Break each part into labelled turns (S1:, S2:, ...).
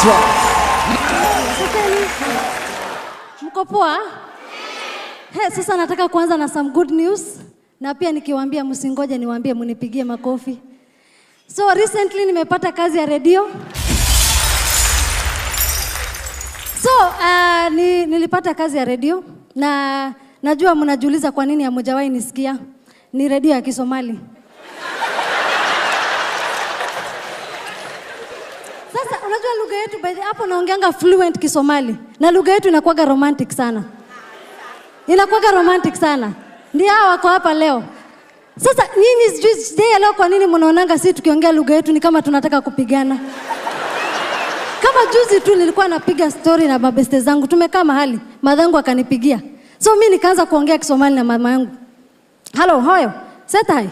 S1: Nasra.
S2: Mko poa? Sasa nataka kuanza na some good news. Na pia nikiwaambia msingoje niwaambie munipigie makofi. So recently nimepata kazi ya radio. So nilipata kazi ya radio na najua mnajiuliza kwa nini hamjawahi nisikia. Ni radio ya Kisomali. Sasa unajua lugha yetu by the hapo naongeanga fluent Kisomali na lugha yetu inakuwa romantic sana. Inakuwa romantic sana. Ndio hao wako hapa leo. Sasa nyinyi sijui leo kwa nini mnaonanga sisi tukiongea lugha yetu ni kama tunataka kupigana. Kama juzi tu nilikuwa napiga story na mabeste zangu, tumekaa mahali, madhangu akanipigia. So mimi nikaanza kuongea Kisomali na mama yangu. Hello, hoyo. Setahay.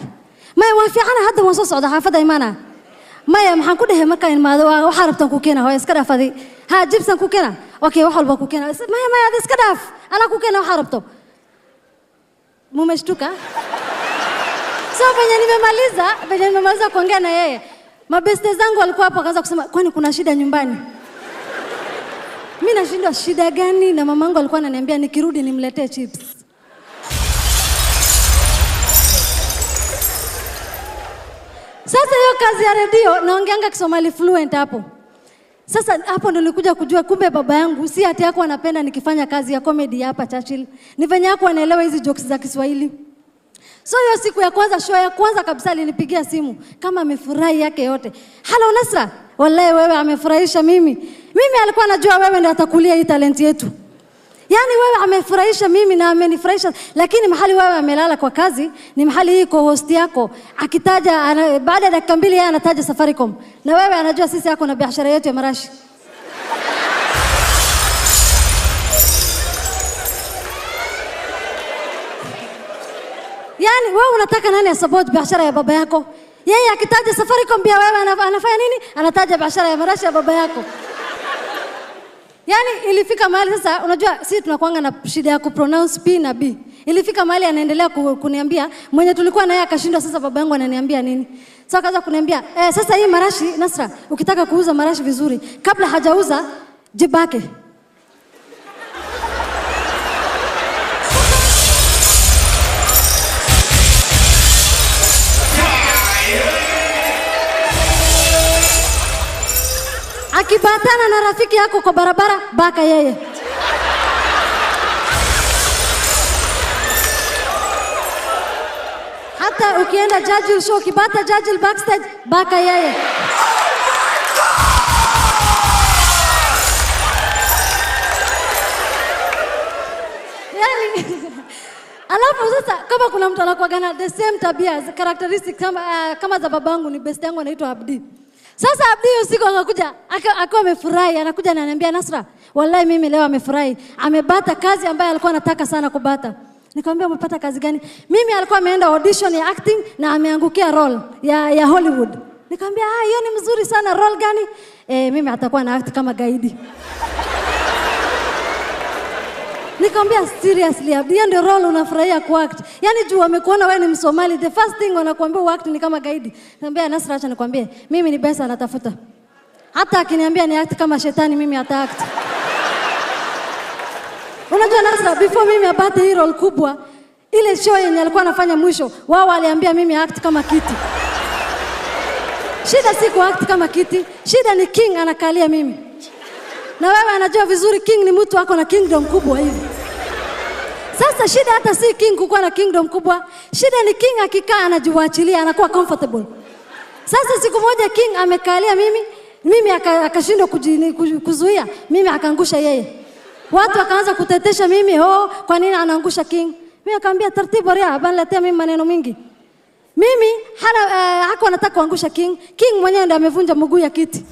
S2: Maya waa fiicana hadda waan soo socda xaafada Imana. Maya maxaan ku dhahay markaan imaado waxa rabtaan ku keenaa hoyo iska dhaafadi. Ha jibsan ku keenaa. Okay, wax walba ku keenaa. Maya iska dhaaf. Ana ku keenaa waxa rabto. Mumeshtuka? So venye nimemaliza kuongea na yeye. Mabeste zangu walikuwa hapo akaanza kusema kwani kuna shida nyumbani? Mimi nashindwa shida gani na mamangu alikuwa ananiambia nikirudi nimletee chips. Sasa hiyo kazi ya radio naongeanga Kisomali fluent hapo. Sasa hapo ndo nilikuja kujua kumbe baba yangu si ati yako anapenda nikifanya kazi ya comedy hapa Churchill. Ni venye yako anaelewa hizi jokes za Kiswahili. So hiyo siku ya kwanza, show ya kwanza kabisa alinipigia simu kama amefurahi yake yote. Hello Nasra, wallahi wewe amefurahisha mimi. Mimi alikuwa anajua wewe ndiye atakulia hii talent yetu. Yaani wewe amefurahisha mimi na amenifurahisha, lakini mahali wewe amelala kwa kazi ni mahali hii kwa host yako. Akitaja baada ya dakika 2 yeye anataja Safaricom. Na wewe anajua sisi yako na biashara yetu ya marashi. Yaani wewe unataka nani asupport biashara ya baba yako? Yeye akitaja Safaricom pia wewe anafanya nini? Anataja biashara ya marashi ya baba yako. Yaani ilifika mahali sasa unajua sisi tunakuanga na shida ya kupronounce P na B. Ilifika mahali anaendelea kuniambia mwenye tulikuwa naye akashindwa sasa baba yangu ananiambia nini? Sasa akaanza kuniambia sasa hii marashi Nasra ukitaka kuuza marashi vizuri kabla hajauza jibake. Akibatana na rafiki yako kwa barabara baka yeye. Hata ukienda Jajil show kibata Jajil backstage baka yeye. Yani alafu sasa kama kuna mtu anakuwa gana the same tabia characteristics kama za babangu ni best yangu anaitwa Abdi. Sasa Abdi usiku akakuja, akawa amefurahi, anakuja na ananiambia Nasra, wallahi mimi leo amefurahi. Amebata kazi ambayo alikuwa anataka sana kubata. Nikamwambia umepata kazi gani? Mimi alikuwa ameenda audition ya acting na ameangukia role ya Hollywood. Nikamwambia hiyo ni mzuri sana, role gani? Mimi atakuwa na act kama gaidi. Nikamwambia seriously Abdi ndio role unafurahia kuact. Yaani juu wamekuona wewe ni Msomali, the first thing wanakuambia uact ni kama gaidi. Nikamwambia Nasra acha nikwambie, mimi ni pesa natafuta. Hata akiniambia ni act kama shetani mimi ata act. Unajua Nasra before mimi apate hii role kubwa, ile show yenye alikuwa anafanya mwisho, wao waliambia mimi act kama kiti. Shida si kuact kama kiti, shida ni king anakalia mimi. Na wewe anajua vizuri king ni mtu wako na kingdom kubwa hivi. Sasa shida hata si king kukuwa na kingdom kubwa, shida ni king akikaa anajiwachilia anakuwa comfortable. Sasa siku moja king amekalia mimi akashindwa kuzuia, mimi akaangusha yeye. Watu wakaanza kutetesha mimi, kwa nini anaangusha king? Mimi akamwambia taratibu ria, banaletea mimi maneno mingi. Mimi hako anataka kuangusha king. King mwenyewe ndiye amevunja mguu ya kiti.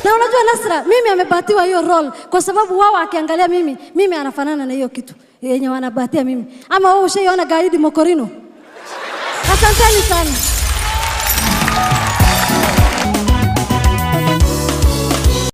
S2: Na unajua Nasra, mimi amebatiwa hiyo role kwa sababu wao akiangalia mimi anafanana na hiyo kitu yenye wanabatia mimi. Ama wao ushaona gaidi Mokorino. Asanteni sana.